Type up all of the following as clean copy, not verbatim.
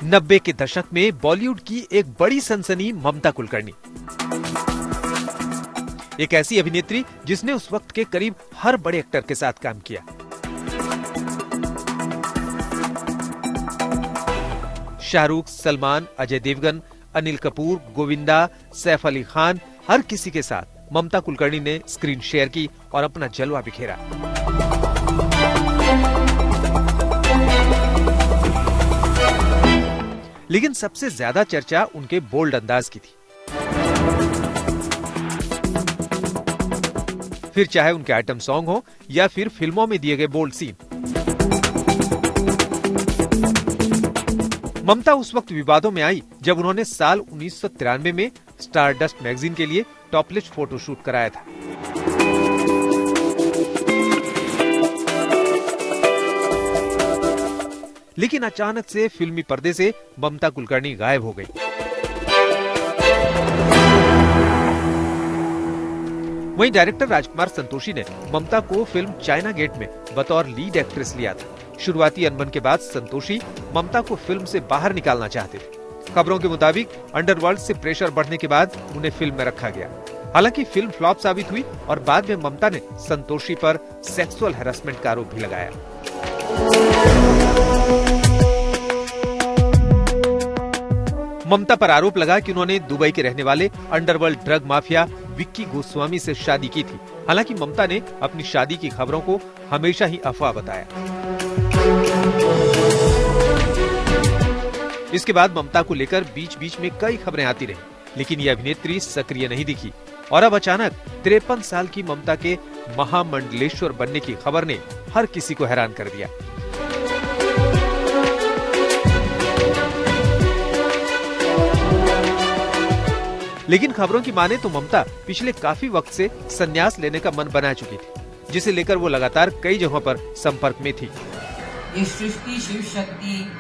90 के दशक में बॉलीवुड की एक बड़ी सनसनी ममता कुलकर्णी, एक ऐसी अभिनेत्री जिसने उस वक्त के करीब हर बड़े एक्टर के साथ काम किया। शाहरुख, सलमान, अजय देवगन, अनिल कपूर, गोविंदा, सैफ अली खान, हर किसी के साथ ममता कुलकर्णी ने स्क्रीन शेयर की और अपना जलवा बिखेरा। लेकिन सबसे ज्यादा चर्चा उनके बोल्ड अंदाज की थी। फिर चाहे उनके आइटम सॉन्ग हो या फिर फिल्मों में दिए गए बोल्ड सीन। ममता उस वक्त विवादों में आई जब उन्होंने साल 1993 में स्टारडस्ट मैगजीन के लिए टॉपलेस फोटोशूट कराया था। लेकिन अचानक से फिल्मी पर्दे से ममता कुलकर्णी गायब हो गई। वहीं डायरेक्टर राजकुमार संतोषी ने ममता को फिल्म चाइना गेट में बतौर लीड एक्ट्रेस लिया था। शुरुआती अनबन के बाद संतोषी ममता को फिल्म से बाहर निकालना चाहते थे। खबरों के मुताबिक अंडरवर्ल्ड से प्रेशर बढ़ने के बाद उन्हें फिल्म में रखा गया। हालांकि फिल्म फ्लॉप साबित हुई और बाद में ममता ने संतोषी पर सेक्सुअल हैरेसमेंट का आरोप भी लगाया। ममता पर आरोप लगा कि उन्होंने दुबई के रहने वाले underworld drug mafia Vicky Goswami से शादी की थी। हालांकि ममता ने अपनी शादी की खबरों को हमेशा ही अफवाह बताया। इसके बाद ममता को लेकर बीच बीच में कई खबरें आती रही, लेकिन ये अभिनेत्री सक्रिय नहीं दिखी और अब अचानक 53 साल की ममता के महामंडलेश्वर बनने की खबर ने हर किसी को हैरान कर दिया। लेकिन खबरों की माने तो ममता पिछले काफी वक्त से संन्यास लेने का मन बना चुकी थी, जिसे लेकर वो लगातार कई जगहों पर संपर्क में थी। ये सृष्टि शिव शक्ति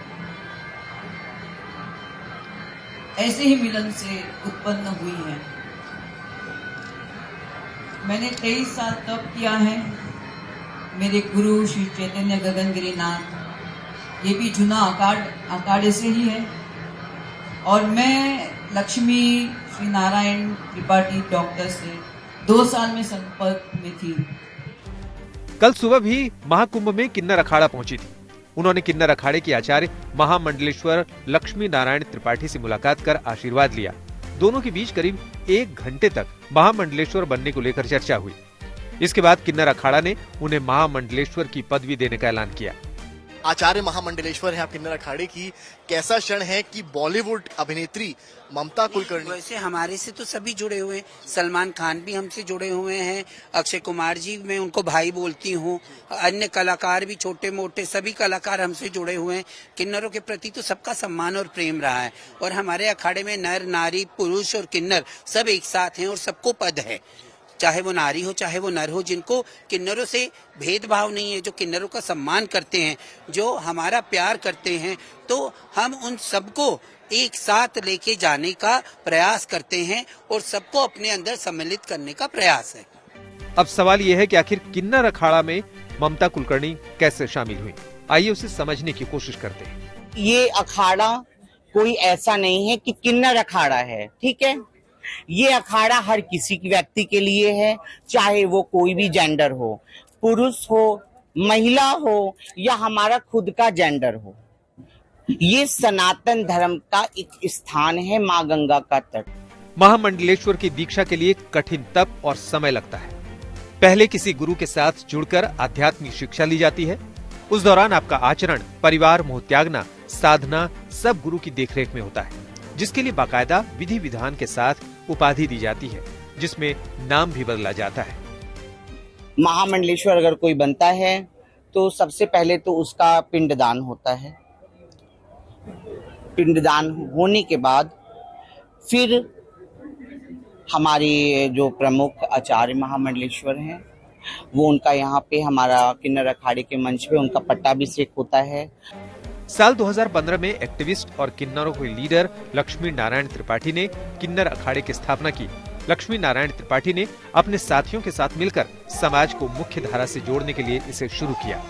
ऐसे ही मिलन से उत्पन्न हुई है। मैंने 23 साल तप किया है। मेरे गुरु श्री चैतन्य गगनगिरी नाथ, ये भी जुना अखाड़े से ही है। और मैं लक्ष्मी श्री नारायण त्रिपाठी डॉक्टर से 2 साल में संपर्क में थी। कल सुबह भी महाकुंभ में किन्नर अखाड़ा पहुंची थी। उन्होंने किन्नर अखाड़े के आचार्य महामंडलेश्वर लक्ष्मी नारायण त्रिपाठी से मुलाकात कर आशीर्वाद लिया। दोनों के बीच करीब 1 घंटे तक महामंडलेश्वर बनने को लेकर चर्चा हुई। इसके बाद किन्नर अखाड़ा ने उन्हें महामंडलेश्वर की पदवी देने का ऐलान किया। आचार्य महामंडलेश्वर है आप किन्नर अखाड़े की। कैसा क्षण है कि बॉलीवुड अभिनेत्री ममता कुलकर्णी, वैसे हमारे से तो सभी जुड़े हुए हैं। सलमान खान भी हमसे जुड़े हुए हैं, अक्षय कुमार जी मैं उनको भाई बोलती हूँ, अन्य कलाकार भी छोटे मोटे सभी कलाकार हमसे जुड़े हुए हैं। किन्नरों के प्रति तो सबका सम्मान और प्रेम रहा है और हमारे अखाड़े में नर नारी पुरुष और किन्नर सब एक साथ हैं और सबको पद है, चाहे वो नारी हो चाहे वो नर हो। जिनको किन्नरों से भेदभाव नहीं है, जो किन्नरों का सम्मान करते हैं, जो हमारा प्यार करते हैं, तो हम उन सबको एक साथ लेके जाने का प्रयास करते हैं और सबको अपने अंदर सम्मिलित करने का प्रयास है। अब सवाल ये है कि आखिर किन्नर अखाड़ा में ममता कुलकर्णी कैसे शामिल हुई। आइए उसे समझने की कोशिश करते हैं। ये अखाड़ा कोई ऐसा नहीं है कि किन्नर अखाड़ा है, ठीक है। ये अखाड़ा हर किसी व्यक्ति के लिए है, चाहे वो कोई भी जेंडर हो, पुरुष हो, महिला हो या हमारा खुद का जेंडर हो। ये सनातन धर्म का एक स्थान है, माँ गंगा का तट। महामंडलेश्वर की दीक्षा के लिए कठिन तप और समय लगता है। पहले किसी गुरु के साथ जुड़कर आध्यात्मिक शिक्षा ली जाती है। उस दौरान आपका आचरण, परिवार, मोह त्यागना, साधना सब गुरु की देखरेख में होता है, जिसके लिए बाकायदा विधि विधान के साथ उपाधि दी जाती है, जिसमें नाम भी बदला जाता है। महामंडलेश्वर अगर कोई बनता है तो सबसे पहले तो उसका पिंडदान होता है। पिंडदान होने के बाद फिर हमारे जो प्रमुख आचार्य महामंडलेश्वर हैं, वो उनका यहाँ पे हमारा किन्नर अखाड़े के मंच पे उनका पट्टाभिषेक होता है। साल 2015 में एक्टिविस्ट और किन्नरों के लीडर लक्ष्मी नारायण त्रिपाठी ने किन्नर अखाड़े की स्थापना की। लक्ष्मी नारायण त्रिपाठी ने अपने साथियों के साथ मिलकर समाज को मुख्य धारा से जोड़ने के लिए इसे शुरू किया।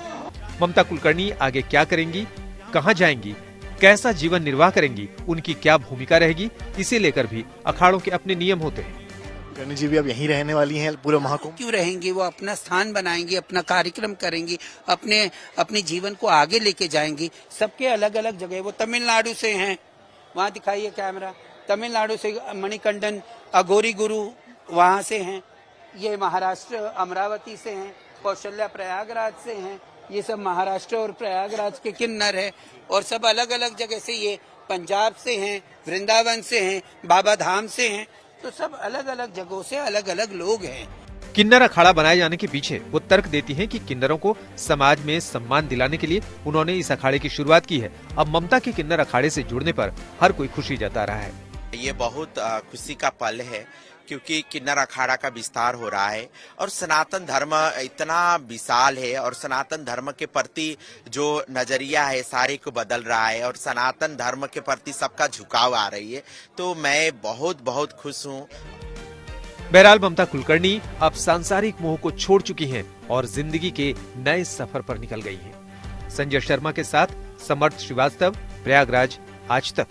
ममता कुलकर्णी आगे क्या करेंगी, कहां जाएंगी, कैसा जीवन निर्वाह करेंगी, उनकी क्या भूमिका रहेगी, इसे लेकर भी अखाड़ों के अपने नियम होते हैं। गणनी जी भी अब यहीं रहने वाली हैं पूरे महाकुंभ? क्यों रहेंगी, वो अपना स्थान बनाएंगी, अपना कार्यक्रम करेंगी, अपने जीवन को आगे लेके जाएंगी। सबके अलग अलग जगह, वो तमिलनाडु से हैं, वहाँ दिखाइए कैमरा, तमिलनाडु से मणिकंडन अघोरी गुरु वहाँ से हैं, ये महाराष्ट्र अमरावती से हैं, कौशल्या प्रयागराज से हैं, ये सब महाराष्ट्र और प्रयागराज के किन्नर है, और सब अलग अलग जगह से, ये पंजाब से हैं, वृंदावन से हैं, बाबा धाम से हैं, तो सब अलग अलग जगहों से अलग अलग लोग हैं। किन्नर अखाड़ा बनाए जाने के पीछे वो तर्क देती हैं कि किन्नरों को समाज में सम्मान दिलाने के लिए उन्होंने इस अखाड़े की शुरुआत की है। अब ममता के किन्नर अखाड़े से जुड़ने पर हर कोई खुशी जता रहा है। ये बहुत खुशी का पल है, क्योंकि किन्नर अखाड़ा का विस्तार हो रहा है और सनातन धर्म इतना विशाल है, और सनातन धर्म के प्रति जो नजरिया है सारे को बदल रहा है, और सनातन धर्म के प्रति सबका झुकाव आ रही है। तो मैं बहुत बहुत खुश हूँ। बहरहाल ममता कुलकर्णी अब सांसारिक मोह को छोड़ चुकी हैं और जिंदगी के नए सफर पर निकल गई हैं। संजय शर्मा के साथ समर्थ श्रीवास्तव, प्रयागराज, आज तक।